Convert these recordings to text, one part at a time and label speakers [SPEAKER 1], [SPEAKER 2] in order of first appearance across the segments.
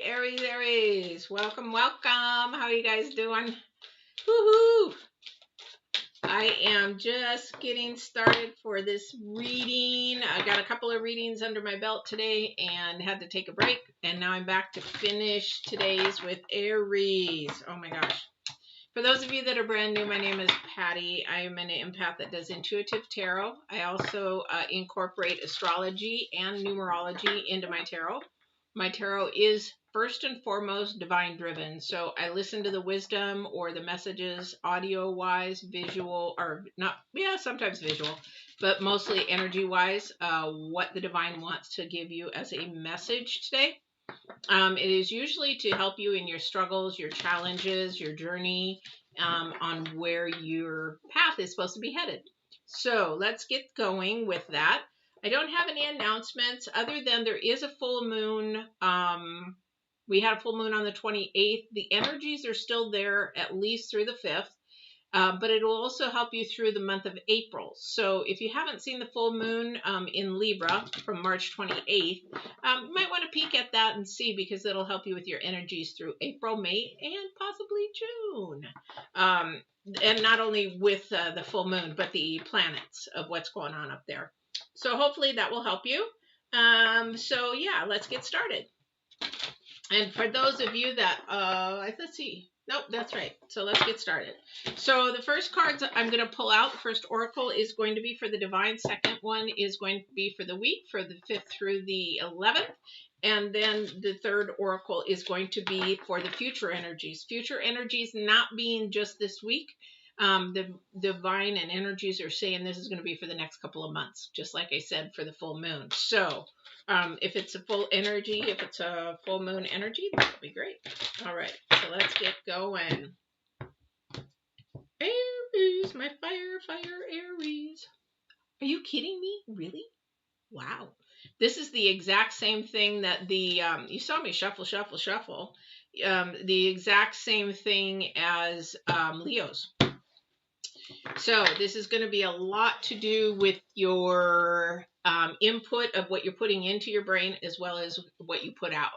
[SPEAKER 1] Aries, Aries. Welcome, welcome. How are you guys doing? Woohoo! I am just getting started for this reading. I got a couple of readings under my belt today and had to take a break. And now I'm back to finish today's with Aries. Oh my gosh. For those of you that are brand new, my name is Patty. I am an empath that does intuitive tarot. I also incorporate astrology and numerology into my tarot. My tarot is first and foremost divine driven. So I listen to the wisdom or the messages audio wise, visual, or not, yeah, sometimes visual, but mostly energy wise, what the divine wants to give you as a message today. It is usually to help you in your struggles, your challenges, your journey, on where your path is supposed to be headed. So let's get going with that. I don't have any announcements other than there is a full moon. We had a full moon on the 28th. The energies are still there at least through the 5th. But it will also help you through the month of April. So if you haven't seen the full moon in Libra from March 28th, you might want to peek at that and see, because it'll help you with your energies through April, May, and possibly June. And not only with the full moon, but the planets of what's going on up there. So hopefully that will help you. So yeah, let's get started. And for those of you that, let's see. Nope, that's right. So let's get started. So the first cards I'm going to pull out, the first oracle is going to be for the divine. Second one is going to be for the week, for the 5th through the 11th. And then the third oracle is going to be for the future energies. Future energies not being just this week. The divine and energies are saying this is going to be for the next couple of months, just like I said for the full moon. So if it's a full energy, if it's a full moon energy, that would be great. All right, so let's get going. Aries, my fire, Aries. Are you kidding me? Really? Wow. This is the exact same thing that the, you saw me shuffle. The exact same thing as Leo's. So this is going to be a lot to do with your input of what you're putting into your brain as well as what you put out.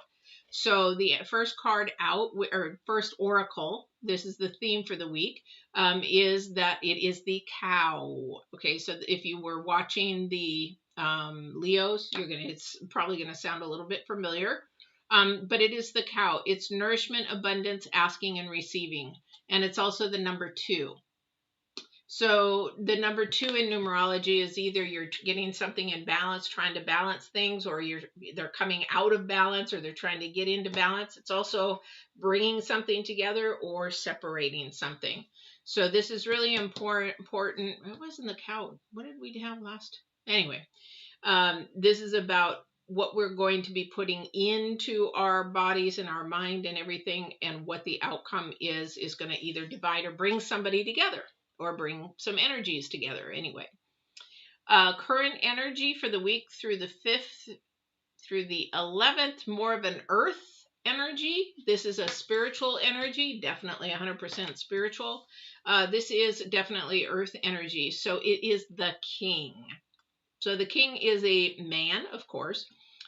[SPEAKER 1] So the first card out, or first oracle, this is the theme for the week, is that it is the cow. Okay, so if you were watching the Leos, it's probably going to sound a little bit familiar, but it is the cow. It's nourishment, abundance, asking, and receiving, and it's also the number 2. So the number 2 in numerology is either you're getting something in balance, trying to balance things, or they're coming out of balance, or they're trying to get into balance. It's also bringing something together or separating something. So this is really important. It wasn't the cow. What did we have last? Anyway, this is about what we're going to be putting into our bodies and our mind and everything, and what the outcome is going to either divide or bring somebody together, or bring some energies together anyway. Current energy for the week through the 5th through the 11th, more of an earth energy. This is a spiritual energy, definitely 100% spiritual. This is definitely earth energy. So it is the king. So the king is a man, of course,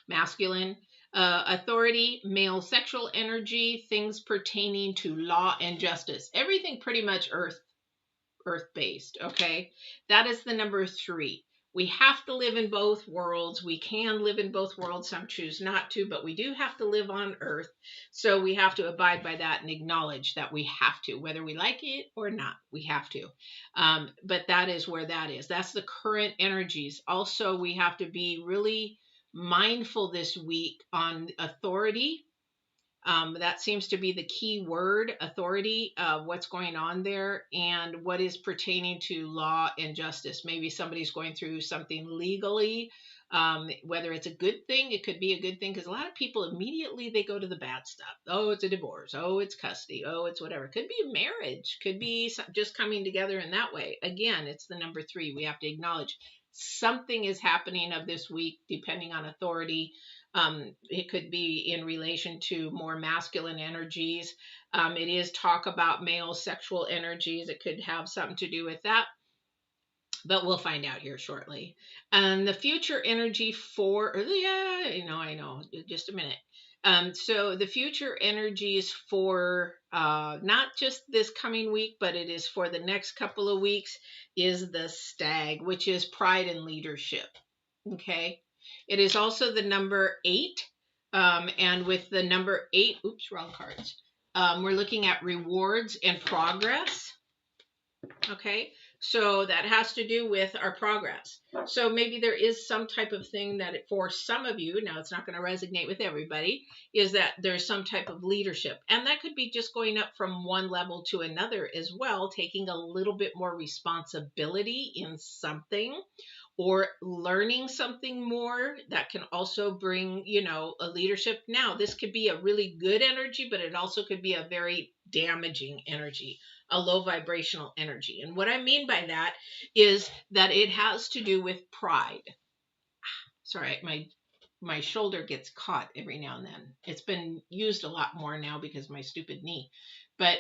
[SPEAKER 1] masculine, authority, male sexual energy, things pertaining to law and justice. Everything pretty much earth-based, okay? That is the number 3. We have to live in both worlds. We can live in both worlds. Some choose not to, but we do have to live on Earth. So we have to abide by that and acknowledge that we have to, whether we like it or not, we have to. But that is where that is. That's the current energies. Also, we have to be really mindful this week on authority. That seems to be the key word, authority, what's going on there, and what is pertaining to law and justice. Maybe somebody's going through something legally, whether it's a good thing. It could be a good thing, because a lot of people immediately, they go to the bad stuff. Oh, it's a divorce. Oh, it's custody. Oh, it's whatever. Could be a marriage. Could be just coming together in that way. Again, it's the number 3. We have to acknowledge something is happening of this week, depending on authority. It could be in relation to more masculine energies. It is talk about male sexual energies. It could have something to do with that, but we'll find out here shortly. And the future energy for, yeah, I know, just a minute. So the future energies for not just this coming week, but it is for the next couple of weeks, is the stag, which is pride and leadership. Okay. It is also the number 8. And with the number 8, oops, wrong cards. We're looking at rewards and progress. Okay, so that has to do with our progress. So maybe there is some type of thing that for some of you, now it's not going to resonate with everybody, is that there's some type of leadership. And that could be just going up from one level to another as well, taking a little bit more responsibility in something, or learning something more. That can also bring, a leadership. Now, this could be a really good energy, but it also could be a very damaging energy, a low vibrational energy. And what I mean by that is that it has to do with pride. Sorry, my shoulder gets caught every now and then. It's been used a lot more now because of my stupid knee. But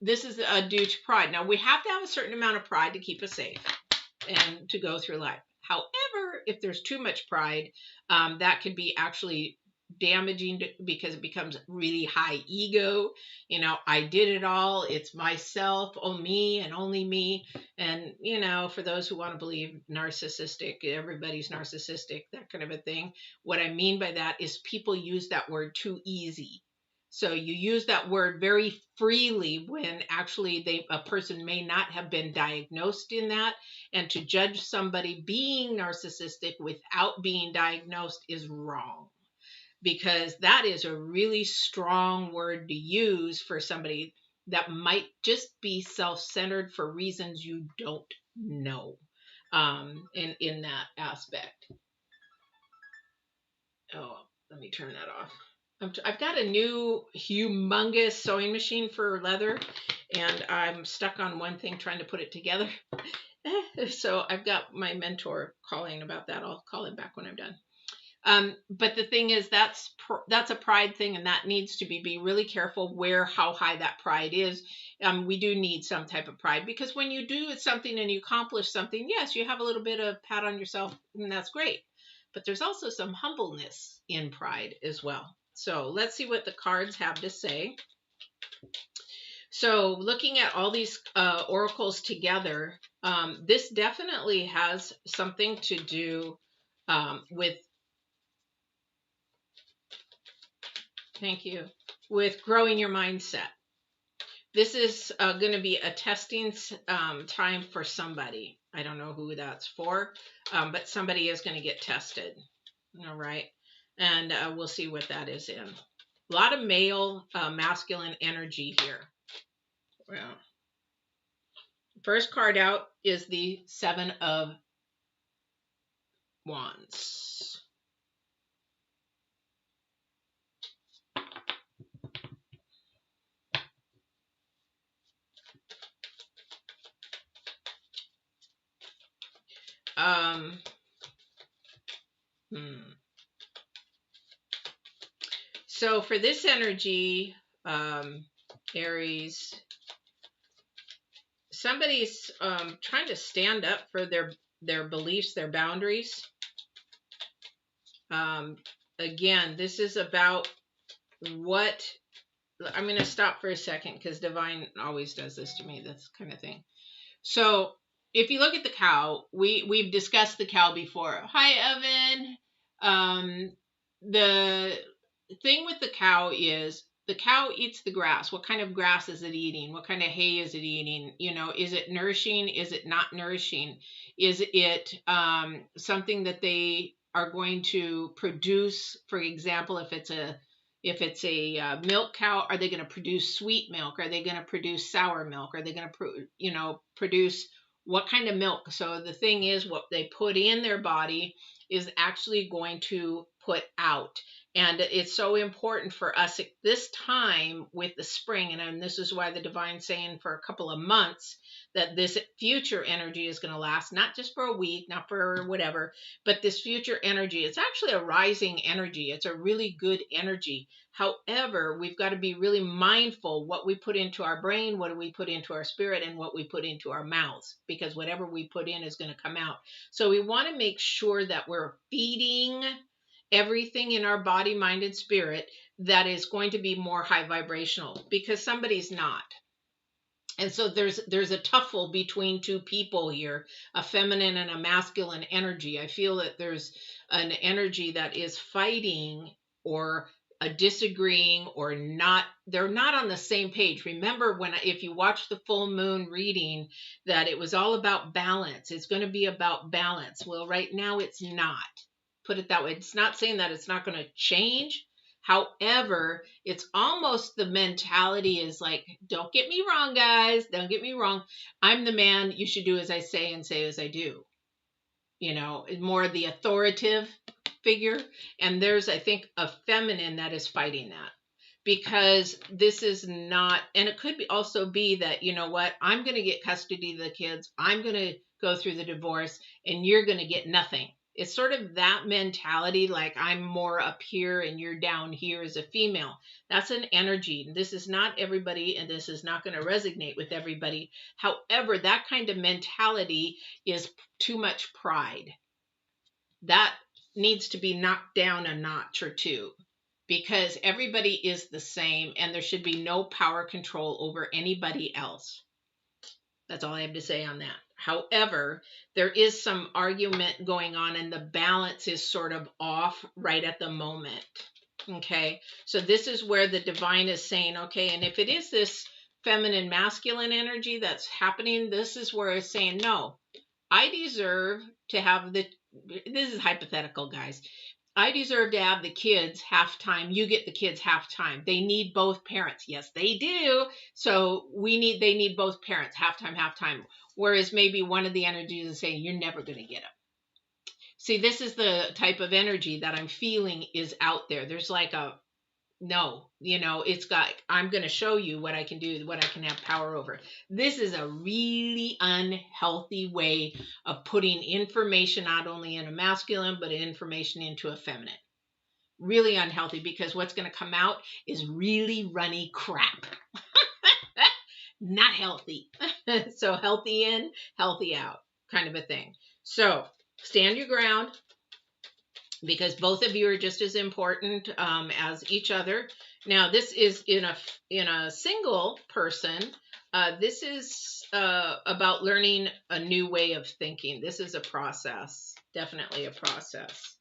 [SPEAKER 1] this is due to pride. Now, we have to have a certain amount of pride to keep us safe and to go through life. However, if there's too much pride, that could be actually damaging because it becomes really high ego. I did it all. It's myself, oh, me, and only me. And, for those who want to believe narcissistic, everybody's narcissistic, that kind of a thing. What I mean by that is people use that word too easy. So you use that word very freely when actually a person may not have been diagnosed in that. And to judge somebody being narcissistic without being diagnosed is wrong, because that is a really strong word to use for somebody that might just be self-centered for reasons you don't know, in that aspect. Oh, let me turn that off. I've got a new humongous sewing machine for leather, and I'm stuck on one thing trying to put it together. So I've got my mentor calling about that. I'll call him back when I'm done. But the thing is, that's a pride thing, and that needs to be really careful how high that pride is. We do need some type of pride, because when you do something and you accomplish something, yes, you have a little bit of pat on yourself, and that's great. But there's also some humbleness in pride as well. So let's see what the cards have to say. So looking at all these oracles together, this definitely has something to do with, thank you, with growing your mindset. This is going to be a testing time for somebody. I don't know who that's for, but somebody is going to get tested. All right. And we'll see what that is in. A lot of male, masculine energy here. Well, first card out is the 7 of Wands. So for this energy, Aries, somebody's trying to stand up for their beliefs, their boundaries. Again, this is about what, I'm going to stop for a second because Divine always does this to me, this kind of thing. So if you look at the cow, we've discussed the cow before. Hi, Evan. The thing with the cow is the cow eats the grass. What kind of grass is it eating? What kind of hay is it eating? Is it nourishing? Is it not nourishing? Is it something that they are going to produce? For example, if it's a milk cow, are they going to produce sweet milk? Are they going to produce sour milk? Are they going to produce what kind of milk? So the thing is, what they put in their body is actually going to put out. And it's so important for us at this time with the spring. And this is why the Divine's saying for a couple of months that this future energy is going to last, not just for a week, not for whatever, but this future energy. It's actually a rising energy. It's a really good energy. However, we've got to be really mindful what we put into our brain, what do we put into our spirit, and what we put into our mouths, because whatever we put in is going to come out. So we want to make sure that we're feeding everything in our body, mind, and spirit that is going to be more high vibrational, because somebody's not. And so there's a tuffle between two people here, a feminine and a masculine energy. I feel that there's an energy that is fighting or a disagreeing or not. They're not on the same page. Remember, if you watch the full moon reading, that it was all about balance. It's going to be about balance. Well, right now it's not. Put it that way. It's not saying that it's not going to change. However, it's almost the mentality is like, don't get me wrong, guys. Don't get me wrong. I'm the man. You should do as I say and say as I do. You know, more the authoritative figure. And there's, I think, a feminine that is fighting that. Because this is not, and it could also be that, you know what, I'm going to get custody of the kids. I'm going to go through the divorce and you're going to get nothing. It's sort of that mentality, like I'm more up here and you're down here as a female. That's an energy. This is not everybody, and this is not going to resonate with everybody. However, that kind of mentality is too much pride. That needs to be knocked down a notch or two, because everybody is the same and there should be no power control over anybody else. That's all I have to say on that. However, there is some argument going on and the balance is sort of off right at the moment. Okay, so this is where the divine is saying, okay, and if it is this feminine masculine energy that's happening, this is where it's saying, no, I deserve to have this is hypothetical, guys. I deserve to have the kids half time. You get the kids half time. They need both parents. Yes, they do. So they need both parents half time. Whereas maybe one of the energies is saying, you're never going to get them. See, this is the type of energy that I'm feeling is out there. There's like no, it's got, I'm going to show you what I can do, what I can have power over. This is a really unhealthy way of putting information not only in a masculine, but information into a feminine. Really unhealthy, because what's going to come out is really runny crap. Not healthy. So healthy in, healthy out kind of a thing. So stand your ground, because both of you are just as important as each other. Now, this is in a single person. This is about learning a new way of thinking. This is a process, definitely a process.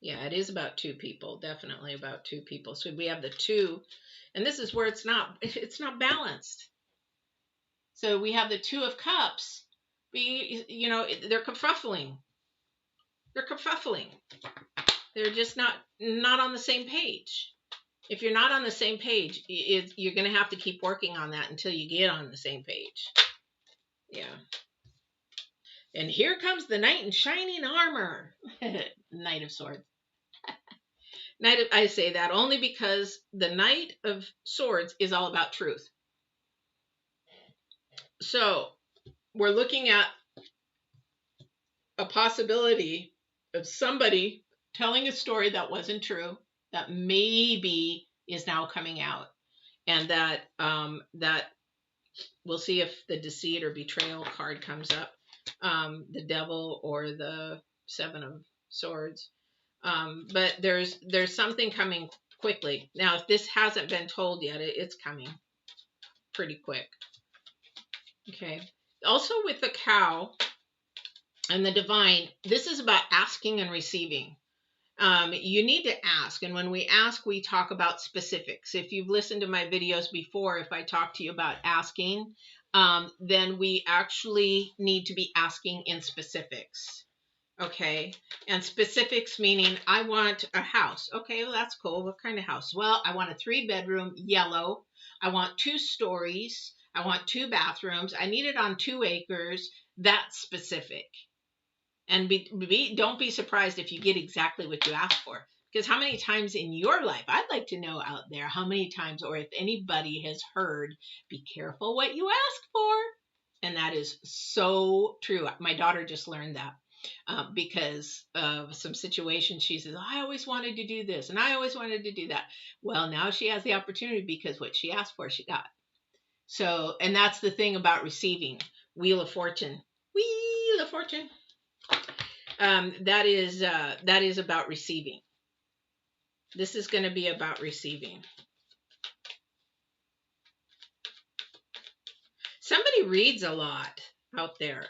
[SPEAKER 1] Yeah, it is about two people, definitely about two people. So we have the two, and this is where it's not balanced. So we have the Two of Cups. They're kerfuffling. They're kerfuffling. They're just not on the same page. If you're not on the same page, you're going to have to keep working on that until you get on the same page. Yeah. And here comes the knight in shining armor. Knight of Swords. I say that only because the Knight of Swords is all about truth. So we're looking at a possibility of somebody telling a story that wasn't true, that maybe is now coming out, and that we'll see if the deceit or betrayal card comes up, the devil or the Seven of Swords. But there's something coming quickly. Now, if this hasn't been told yet, it's coming pretty quick. Okay. Also with the cow and the divine, this is about asking and receiving. You need to ask. And when we ask, we talk about specifics. If you've listened to my videos before, if I talk to you about asking, then we actually need to be asking in specifics. Okay. And specifics meaning I want a house. Okay, well, that's cool. What kind of house? Well, I want a 3-bedroom, yellow. I want 2 stories. I want 2 bathrooms. I need it on 2 acres. That's specific. And don't be surprised if you get exactly what you ask for. Because how many times in your life, I'd like to know out there how many times, or if anybody has heard, be careful what you ask for. And that is so true. My daughter just learned that because of some situation. She says, I always wanted to do this and I always wanted to do that. Well, now she has the opportunity, because what she asked for, she got. So, and that's the thing about receiving. Wheel of Fortune. Wheel of Fortune. That is about receiving. This is going to be about receiving. Somebody reads a lot out there.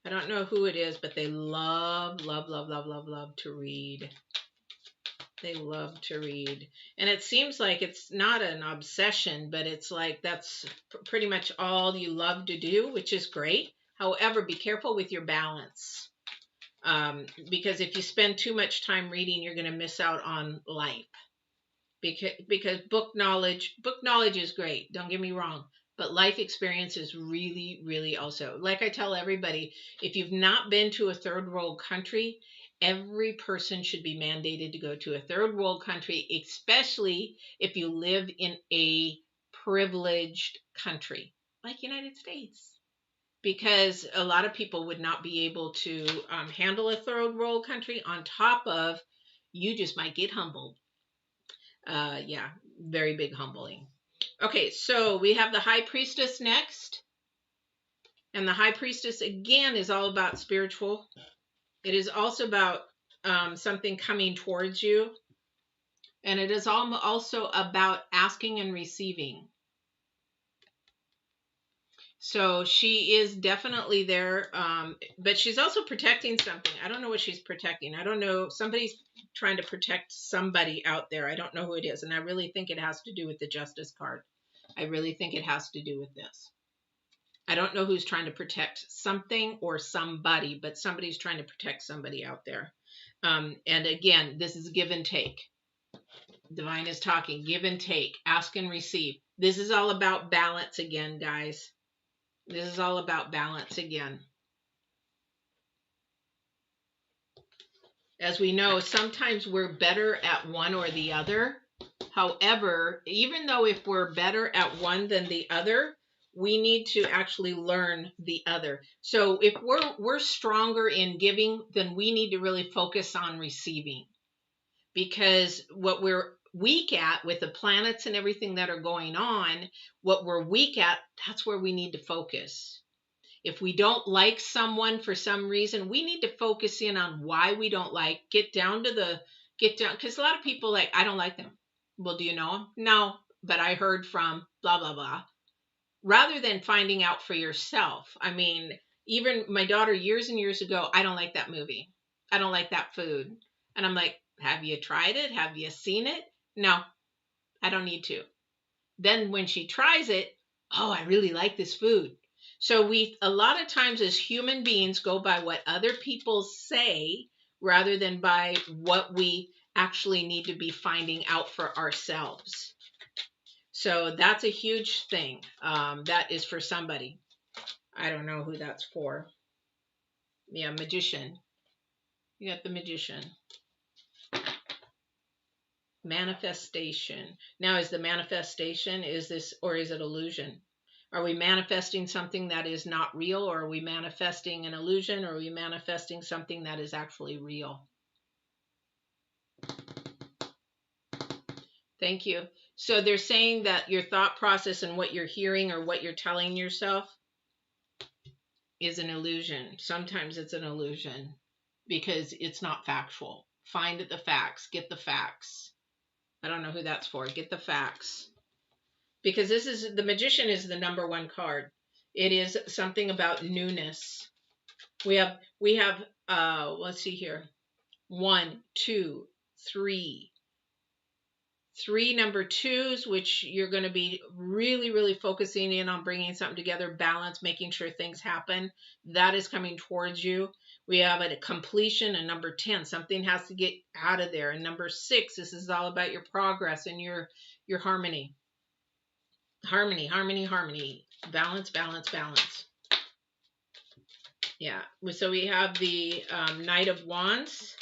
[SPEAKER 1] I don't know who it is, but they love, love, love, love, love, love to read. They love to read. And it seems like it's not an obsession, but it's like that's pretty much all you love to do, which is great. However, be careful with your balance. Because if you spend too much time reading, you're going to miss out on life. Because book knowledge is great. Don't get me wrong. But life experience is really, really also. Like I tell everybody, if you've not been to a third world country, every person should be mandated to go to a third world country, especially if you live in a privileged country like United States. Because a lot of people would not be able to handle a third world country. On top of, you just might get humbled. Yeah, very big humbling. Okay, so we have the High Priestess next. And the High Priestess, again, is all about spiritual. It is also about something coming towards you. And it is also about asking and receiving. So she is definitely there, but she's also protecting something. I don't know what she's protecting. I don't know. Somebody's trying to protect somebody out there. I don't know who it is. And I really think it has to do with the Justice card. I really think it has to do with this. I don't know who's trying to protect something or somebody, but somebody's trying to protect somebody out there. And again, this is give and take. Divine is talking, give and take, ask and receive. This is all about balance again, guys. This is all about balance again. As we know, sometimes we're better at one or the other. However, even though if we're better at one than the other, we need to actually learn the other. So if we're stronger in giving, then we need to really focus on receiving. Because what we're weak at with the planets and everything that are going on, what we're weak at, that's where we need to focus. If we don't like someone for some reason, we need to focus in on why we don't like, get down, because a lot of people like, I don't like them. Well, do you know them? No, but I heard from blah, blah, blah. Rather than finding out for yourself. I mean, even my daughter years and years ago, I don't like that movie. I don't like that food. And I'm like, have you tried it? Have you seen it? No, I don't need to. Then when she tries it, oh, I really like this food. So we, a lot of times as human beings, go by what other people say rather than by what we actually need to be finding out for ourselves. So that's a huge thing. That is for somebody. I don't know who that's for. Yeah, magician. You got the magician. Manifestation. Now, is the manifestation, is this, or is it illusion? Are we manifesting something that is not real, or are we manifesting an illusion, or are we manifesting something that is actually real? Thank you. So they're saying that your thought process and what you're hearing or what you're telling yourself is an illusion. Sometimes it's an illusion because it's not factual. Find the facts. Get the facts. I don't know who that's for. Get the facts. Because this is, the magician is the number one card. It is something about newness. We have let's see here. 1, 2, 3. 3 number 2s, which you're going to be really, really focusing in on bringing something together, balance, making sure things happen. That is coming towards you. We have a completion, and number 10, something has to get out of there. And number 6, this is all about your progress and your harmony. Harmony, harmony, harmony. Balance, balance, balance. Yeah. So we have the Knight of Wands.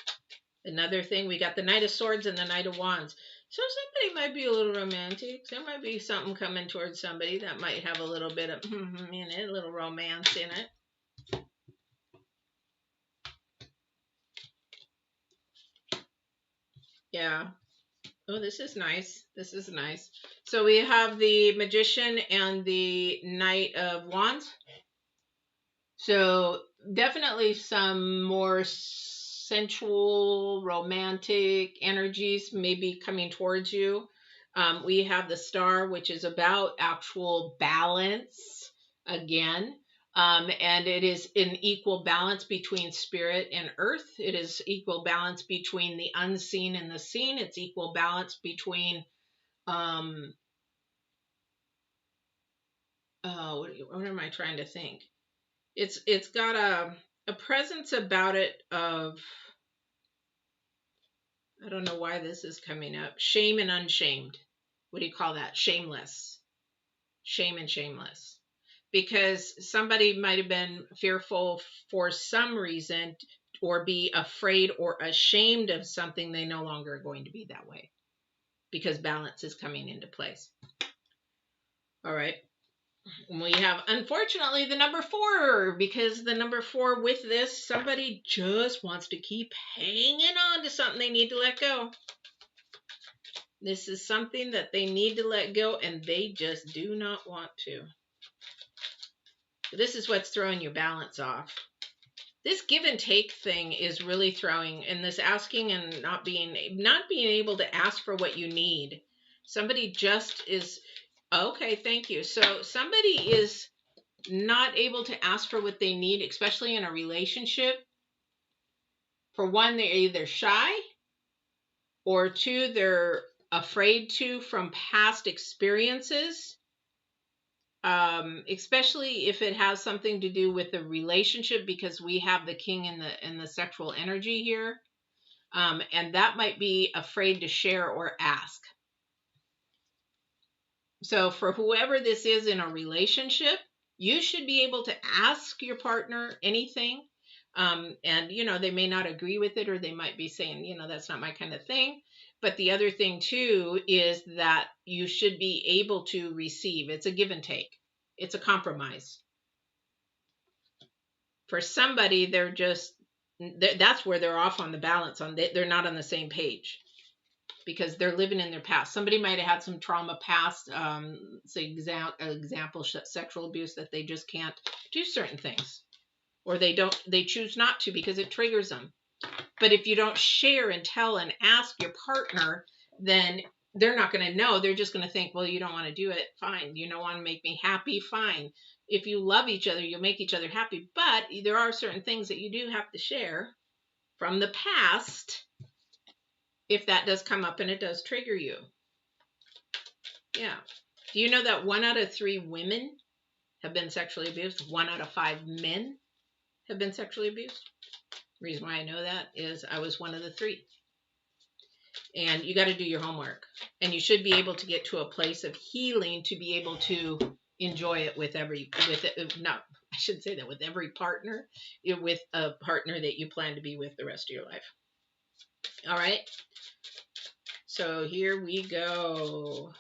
[SPEAKER 1] Another thing, we got the Knight of Swords and the Knight of Wands. So somebody might be a little romantic. There might be something coming towards somebody that might have a little bit of in it, a little romance in it. Yeah. Oh, this is nice. This is nice. So we have the Magician and the Knight of Wands. So definitely some more sensual, romantic energies maybe coming towards you. We have the Star, which is about actual balance again. And it is an equal balance between spirit and earth. It is equal balance between the unseen and the seen. It's equal balance between what am I trying to think? It's got a presence about it of, I don't know why this is coming up. Shame and unshamed. What do you call that? Shameless. Shame and shameless. Because somebody might have been fearful for some reason, or be afraid or ashamed of something. They no longer are going to be that way because balance is coming into place. All right. We have, unfortunately, the number 4, because the number 4 with this, somebody just wants to keep hanging on to something they need to let go. This is something that they need to let go, and they just do not want to. This is what's throwing your balance off. This give and take thing is really throwing, and this asking and not being able to ask for what you need. Somebody just is, okay, thank you. So somebody is not able to ask for what they need, especially in a relationship. For one, they're either shy, or 2, they're afraid to from past experiences, especially if it has something to do with the relationship, because we have the king in the sexual energy here, and that might be afraid to share or ask. So for whoever this is in a relationship, you should be able to ask your partner anything. And, they may not agree with it, or they might be saying, that's not my kind of thing. But the other thing, too, is that you should be able to receive. It's a give and take. It's a compromise. For somebody, that's where they're off on the balance. They're not on the same page, because they're living in their past. Somebody might have had some trauma past, say example, sexual abuse, that they just can't do certain things, or they choose not to because it triggers them. But if you don't share and tell and ask your partner, then they're not going to know. They're just going to think, well, you don't want to do it. Fine. You don't want to make me happy. Fine. If you love each other, you'll make each other happy. But there are certain things that you do have to share from the past, if that does come up and it does trigger you. Yeah. Do you know that 1 out of 3 women have been sexually abused? 1 out of 5 men have been sexually abused. The reason why I know that is I was one of the 3. And you got to do your homework. And you should be able to get to a place of healing to be able to enjoy it with every partner, with a partner that you plan to be with the rest of your life. All right. So here we go.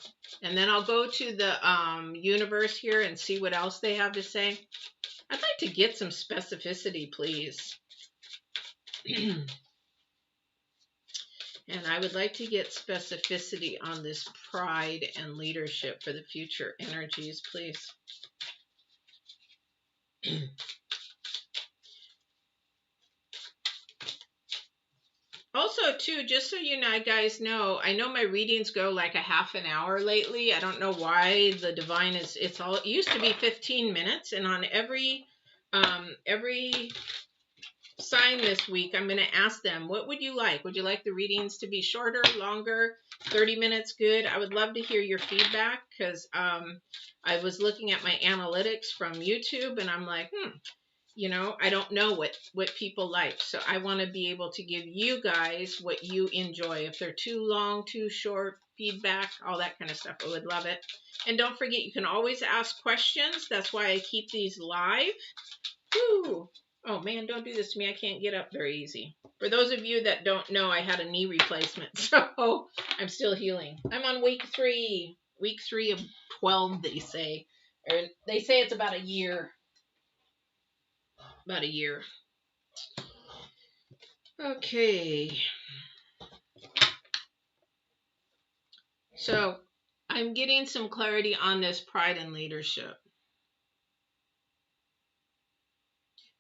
[SPEAKER 1] And then I'll go to the universe here and see what else they have to say. I'd like to get some specificity, please. And I would like to get specificity on this pride and leadership for the future energies, please. Also, too, just so you guys know, I know my readings go like a half an hour lately. I don't know why the divine it used to be 15 minutes, and on every sign this week, I'm going to ask them, what would you like? Would you like the readings to be shorter, longer, 30 minutes good? I would love to hear your feedback, because I was looking at my analytics from YouTube, and I'm like, I don't know what people like. So I want to be able to give you guys what you enjoy. If they're too long, too short, feedback, all that kind of stuff, I would love it. And don't forget, you can always ask questions. That's why I keep these live. Woo! Oh man, don't do this to me. I can't get up very easy. For those of you that don't know, I had a knee replacement, so I'm still healing. I'm on week 3. Week 3 of 12, they say. Or they say it's about a year. About a year. Okay. So I'm getting some clarity on this pride and leadership.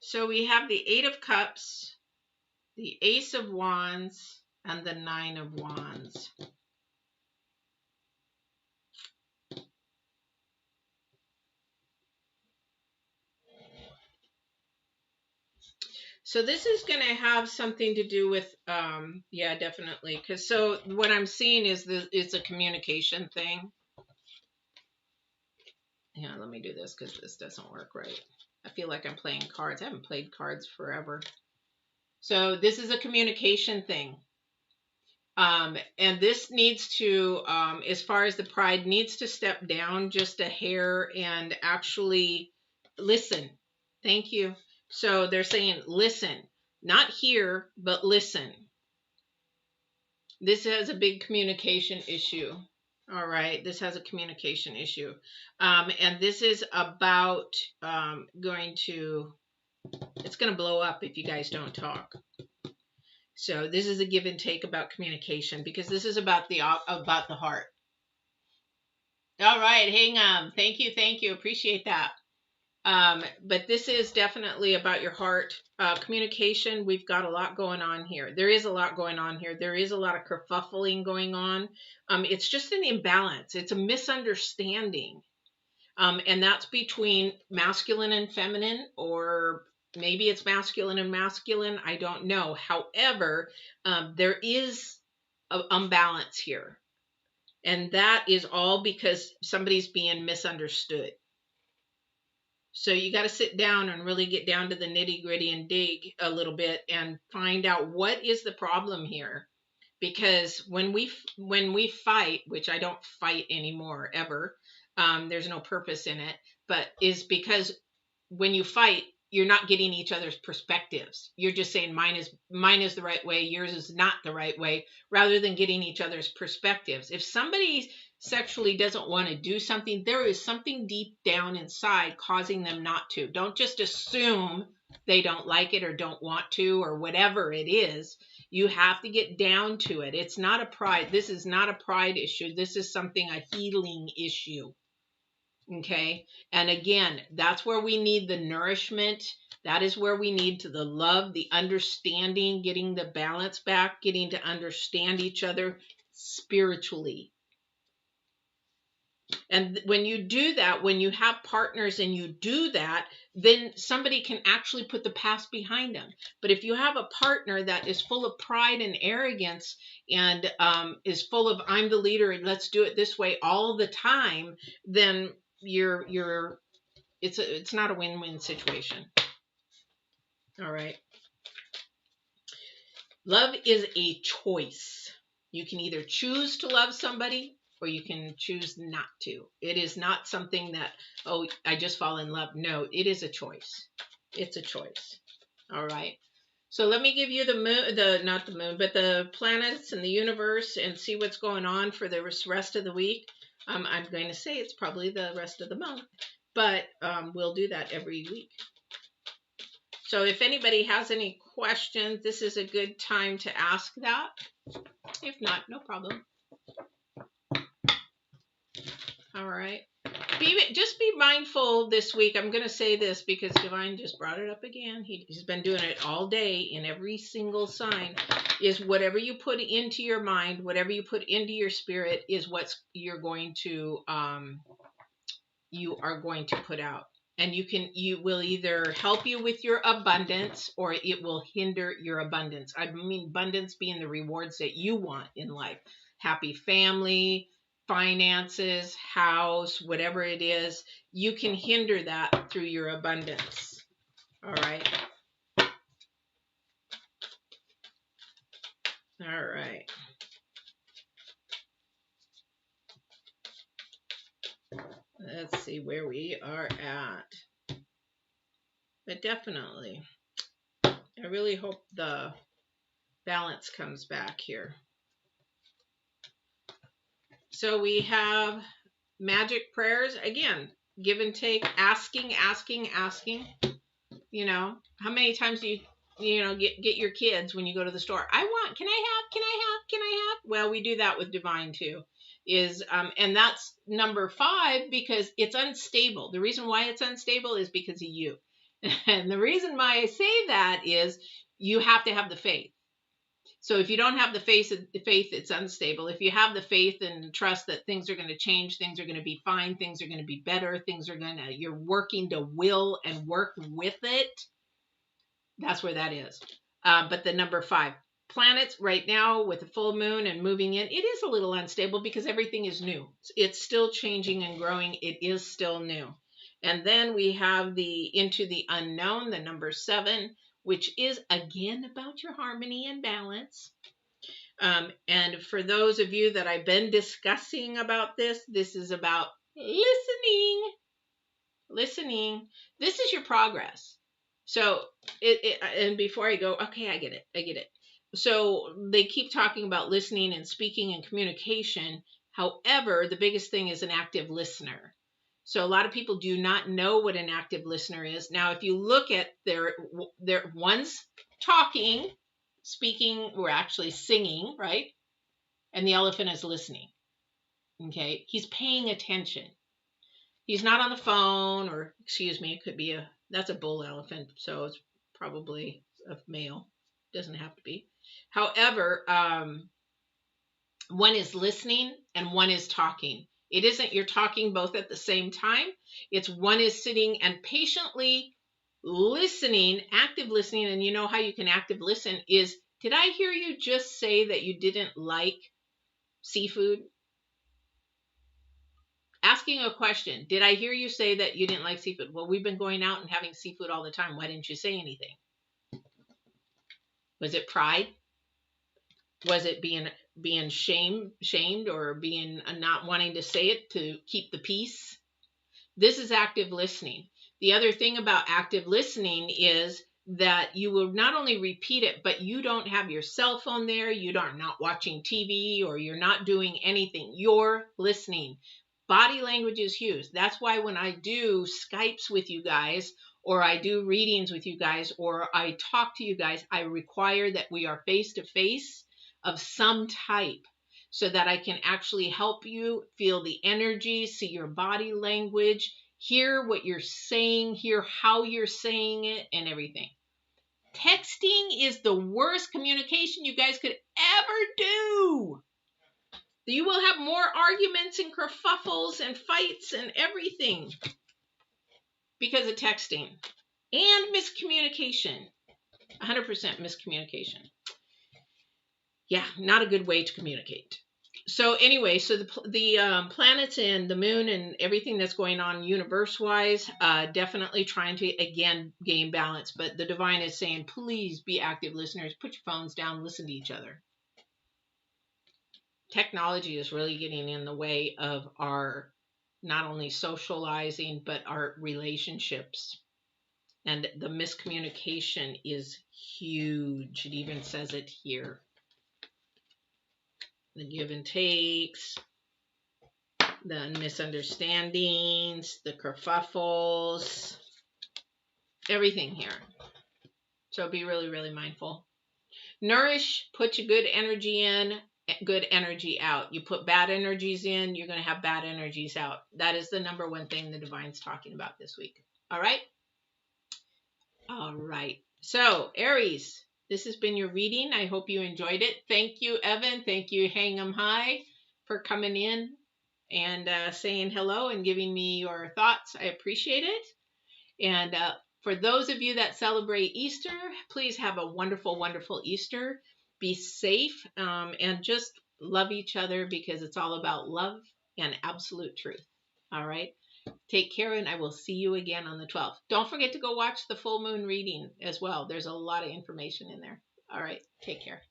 [SPEAKER 1] So we have the 8 of Cups, the Ace of Wands, and the Nine of Wands. So this is going to have something to do with, yeah, definitely. Because so what I'm seeing is it's a communication thing. Yeah, let me do this because this doesn't work right. I feel like I'm playing cards. I haven't played cards forever. So this is a communication thing. And this needs to, as far as the pride, needs to step down just a hair and actually listen. Thank you. So they're saying listen, not hear, but listen. This has a big communication issue. All right, this has a communication issue. And this is about it's going to blow up if you guys don't talk. So this is a give and take about communication, because this is about the heart. All right, hang on. Thank you. Appreciate that. But this is definitely about your heart. Communication, we've got a lot going on here. There is a lot going on here. There is a lot of kerfuffling going on. It's just an imbalance. It's a misunderstanding. And that's between masculine and feminine, or maybe it's masculine and masculine. I don't know. However, there is an imbalance here. And that is all because somebody's being misunderstood. So you got to sit down and really get down to the nitty gritty and dig a little bit and find out what is the problem here. Because when we fight, which I don't fight anymore ever, there's no purpose in it, but is because when you fight, you're not getting each other's perspectives. You're just saying mine is the right way, yours is not the right way, rather than getting each other's perspectives. If somebody sexually doesn't want to do something, there is something deep down inside causing them not to. Don't just assume they don't like it or don't want to or whatever it is. You have to get down to it. It's not a pride. This is not a pride issue. This is a healing issue. Okay. And again, that's where we need the nourishment. That is where we need the love, the understanding, getting the balance back, getting to understand each other spiritually. And when you do that, when you have partners and you do that, then somebody can actually put the past behind them. But if you have a partner that is full of pride and arrogance and is full of I'm the leader and let's do it this way all the time, then it's not a win-win situation. All right. Love is a choice. You can either choose to love somebody or you can choose not to. It is not something that, oh, I just fall in love. No, it is a choice. It's a choice. All right. So let me give you the moon, not the moon, but the planets and the universe and see what's going on for the rest of the week. I'm going to say it's probably the rest of the month, but we'll do that every week. So if anybody has any questions, this is a good time to ask that. If not, no problem. All right. Just be mindful this week. I'm going to say this because Divine just brought it up again. He's been doing it all day in every single sign. Is whatever you put into your mind, whatever you put into your spirit is what you are going to put out. And you will either help you with your abundance or it will hinder your abundance. I mean, abundance being the rewards that you want in life. Happy family, finances, house, whatever it is, you can hinder that through your abundance. All right. All right. Let's see where we are at. But definitely, I really hope the balance comes back here. So we have magic prayers. Again, give and take, asking. You know, how many times do you get your kids when you go to the store? Can I have? Well, we do that with Divine too. And that's number 5 because it's unstable. The reason why it's unstable is because of you. And the reason why I say that is you have to have the faith. So if you don't have the faith, it's unstable. If you have the faith and trust that things are going to change, things are going to be fine, things are going to be better, you're working to will and work with it. That's where that is. But the number 5, planets right now with the full moon and moving in, it is a little unstable because everything is new. It's still changing and growing. It is still new. And then we have the into the unknown, the number 7, which is again about your harmony and balance. And for those of you that I've been discussing about this is about listening. Listening. This is your progress. So and before I go, okay, I get it. So they keep talking about listening and speaking and communication. However, the biggest thing is an active listener. So a lot of people do not know what an active listener is. Now, if you look at their one's talking, speaking, or actually singing, right? And the elephant is listening. Okay, he's paying attention. He's not on the phone, or excuse me, it could be that's a bull elephant, so it's probably a male. Doesn't have to be. However, one is listening and one is talking. It isn't you're talking both at the same time. It's one is sitting and patiently listening, active listening. And you know how you can active listen is, did I hear you just say that you didn't like seafood? Asking a question. Did I hear you say that you didn't like seafood? Well, we've been going out and having seafood all the time. Why didn't you say anything? Was it pride? Was it being shamed or being not wanting to say it to keep the peace? This is active listening. The other thing about active listening is that you will not only repeat it, but you don't have your cell phone there. You are not watching TV or you're not doing anything. You're listening. Body language is huge. That's why when I do Skypes with you guys, or I do readings with you guys, or I talk to you guys, I require that we are face to face of some type so that I can actually help you feel the energy, see your body language, hear what you're saying, hear how you're saying it, and everything. Texting is the worst communication you guys could ever do. You will have more arguments and kerfuffles and fights and everything because of texting and miscommunication. 100% miscommunication. Yeah, not a good way to communicate. So anyway, so the planets and the moon and everything that's going on universe-wise, definitely trying to, again, gain balance. But the divine is saying, please be active listeners. Put your phones down. Listen to each other. Technology is really getting in the way of our not only socializing, but our relationships. And the miscommunication is huge. It even says it here. The give and takes, the misunderstandings, the kerfuffles, everything here. So be really, really mindful. Nourish, put your good energy in, good energy out. You put bad energies in, you're going to have bad energies out. That is the number one thing the divine's talking about this week. All right? All right. So, Aries, this has been your reading. I hope you enjoyed it. Thank you, Evan. Thank you, Hang 'em High, for coming in and saying hello and giving me your thoughts. I appreciate it. And for those of you that celebrate Easter, please have a wonderful, wonderful Easter. Be safe and just love each other because it's all about love and absolute truth. All right. Take care, and I will see you again on the 12th. Don't forget to go watch the full moon reading as well. There's a lot of information in there. All right. Take care.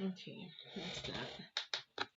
[SPEAKER 1] Okay. That's that.